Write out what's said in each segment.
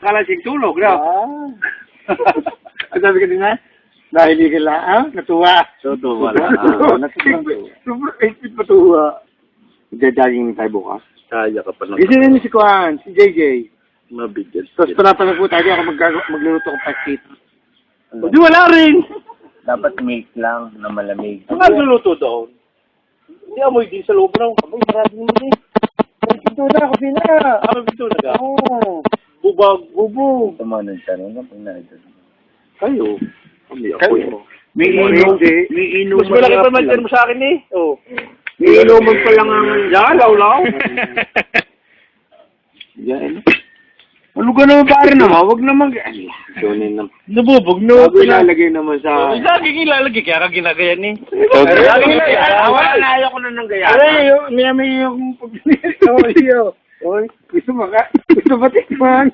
kalasing tulog, no? Ang sabi ka din na? Dahil ka lang, natuwa. Tutuwa lang. Super 8 feet patuwa. Magdadaging tayo bukas. Kaya ka pa lang. Kasi na si Kwan, si JJ. Mabigyan. Tapos panapanag po tayo, ako magluluto ko pastit. Di wala rin. Dapat milk lang na malamig. Ang nagluluto doon. Hindi amoy din sa loob ng kamay. Marami naman eh. Ito na, kusina. Ano dito na ka? Oo. Bubag, bubog. Tumanod siya rin. Pag naidod. Kayo. Kami ako Kayo. eh. May inuman. Mas malaki pa man mo sa akin eh. Oh. May inuman pa lang ang... Yan, law-law. Yan. Ano ka naman pare naman? Huwag naman... Ay, donin naman. Nabubog, no? Bago ilalagay naman sa... Lagi ilalagay, kaya ka ginagayan eh. Wala na, ayaw ko na ng gaya. Ay, may yung pagpinito. Oy, gusto ba tikman?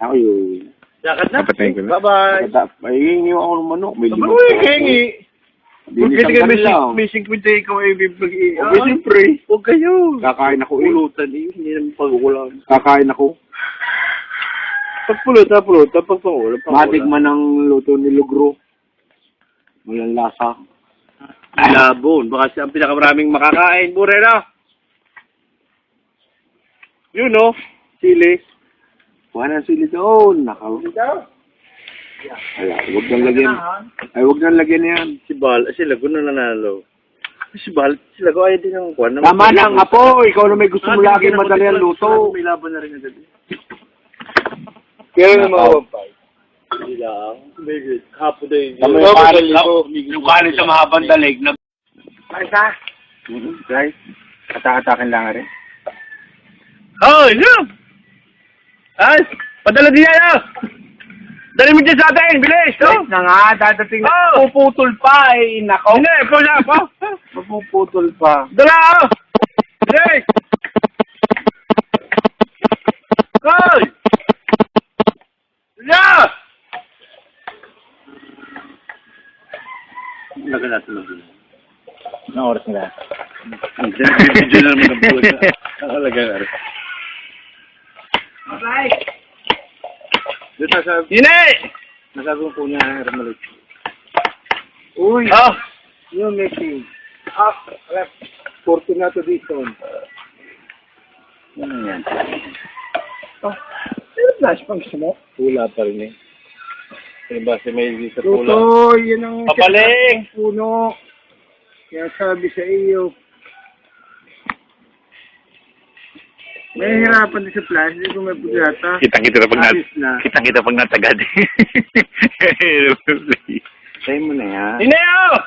Ako yun. Yakat na. Napatayin ko na. Bye-bye. May hingi ako ng manok. May Naman limang mo yung hingi. Binisang Pwede ka lang. may 50 ikaw ay bibigay. Okay, siyempre. Huwag kayo. Kakain ako eh. Pulutan eh. Hindi naman pag-ulam. Kakain ako. Pagpulutan, pagpangulam. Matikman ng luto ni Lugro. Walang lasa. Labon. Baka siya ang pinakamaraming makakain. Bure na. Yun no. Sili. Kuha ng sili doon. Ay, huwag nang lagyan. Ay, huwag nang lagyan yan. Si Lago na nanalo. Si Lago ayaw din ng kwan. Tama na nga po. Ikaw na may gusto mo lagi madali ang luto. May laban na rin agad. Kaya na mawapay. Hindi lang. May good. Hapon na yun. Yung kanin sa mahabang dalig. Isa? Guys, atak-atakin lang rin. Oh, yun! Ay! Padala din yan, ah! Dali mo dyan sa atin! Bilis! Oh! Na nga, dadating na. Oh! Puputol pa eh. Nako. Hindi! Pula pa! Puputol pa. Dala! Oh! Bilis! Hoy! Yeah! Laga natin lang. Anong oras nila? Video na naman ang buwan. Nakalaga na rin. Okay. Hine! Nasabi ko niya, Hermalit. Uy! Oh! Yung message. Left. Fortunato Dizon. Ano yan? Ano flash pang gusto mo? Pula pa rin eh. Diba si May sa pula? Tutoy, yun ang... Papaling! Puno. Kaya sabi sa iyo. May hirapan din sa flash. Hindi ko may budyata. Kitang-kita na pag Ayos na. Kitang-kita pag natagad. Try mo na yan. Hine oh!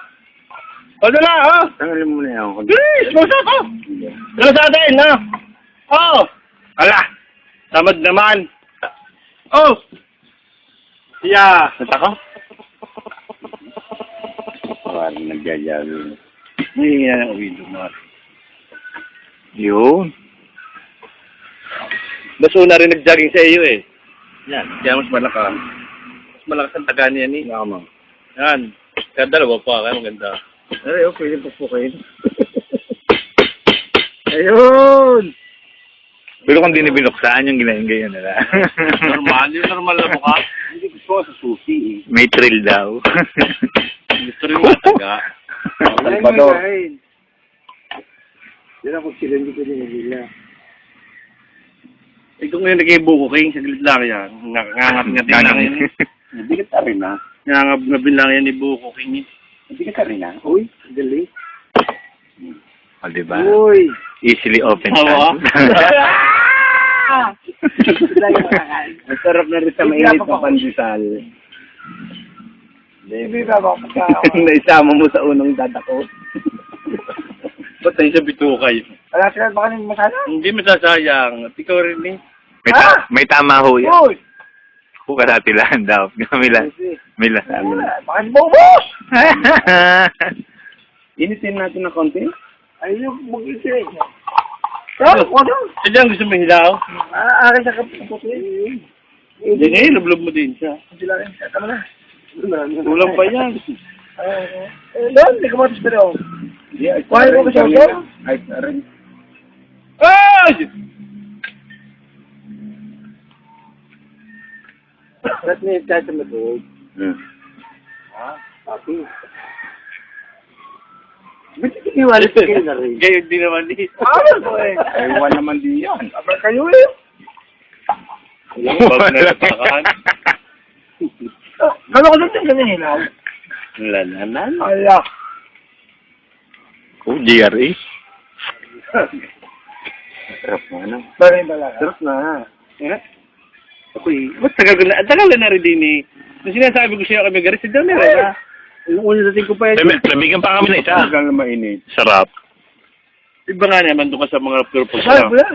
O dala oh! Tanggalin mo na yan. Bilis! Mausap oh! Dala sa atin ha! Oh! Ala! Tamad naman! Oh! Yeah! Nata ko? Parang nagyayalo. Hindi yan ang uwi doon. Yun. Mas una rin nag-jogging sa iyo eh. Yan. Kaya mas malakas. Mas malakas ang taga niya ni. Tama. Yan. Kaya dalawa pa. Kaya maganda. Ay, okay. Pagpukin. Ayun! Pero kung di na binuksan yung ginayin nila. Normal. Yung normal na mukha. Hindi gusto ko sa susi eh. May thrill daw. Gusto rin mataga. Salvador. Yan ako sila, hindi ko din nila. Ito ngayon nag-ibuko king. Saglit lang yan. Ngangat-ngatin lang yan. Bigat ka rin na. Ngangab-ngabin lang yan ni Buko King. Bigat ka rin na. Uy, galing. O, diba? Uy! Easily open Hawa. Masarap na rin sa mainit na pandesal. Baby, babakot ka. Naisama mo sa unang dadako. Ba't tayo sa bitukay? Wala sila ba kanina masala? Hindi masasayang. At ikaw rin eh. May tama ho yan. Uy! Kukaratilahan daw. Mila. Mila. Bakit bubos? Initin natin ng konti? Ayun, mag-itin. Ano? Diyan gusto mo hilaw? Akin sa kaputin. Hindi eh, lublob mo din siya. Sila rin. Tama na. Kulang pa yan. Doon, hindi ko matas pero. Kuhain mo ba siya ito? Ay, rin. Ay! Ba't may tayo sa matulog? Hmm. Papi. Ba't iniwala sa kayo na rin? Gayon din naman di. Ano po eh? Ewan naman din yan. Aba kayo eh. Wag na natakan. Gano'n ko doon ka hilaw? Lalanan. Ala. Oh, GRE. Sarap mo na. Baray bala. Sarap na. Ako'y, ba't tagal na rin din eh. Nung sinasabi ko siya kami garis, daw na rin ha. Yung una dating ko pa yun. Lamigan pa kami na isa. Hanggang na mainit. Sarap. Iba nga naman doon ka sa mga purpose Sarap na. na.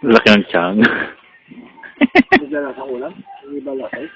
Laki ng tiyang. Nagdala sa ulam. Hindi ba lakay?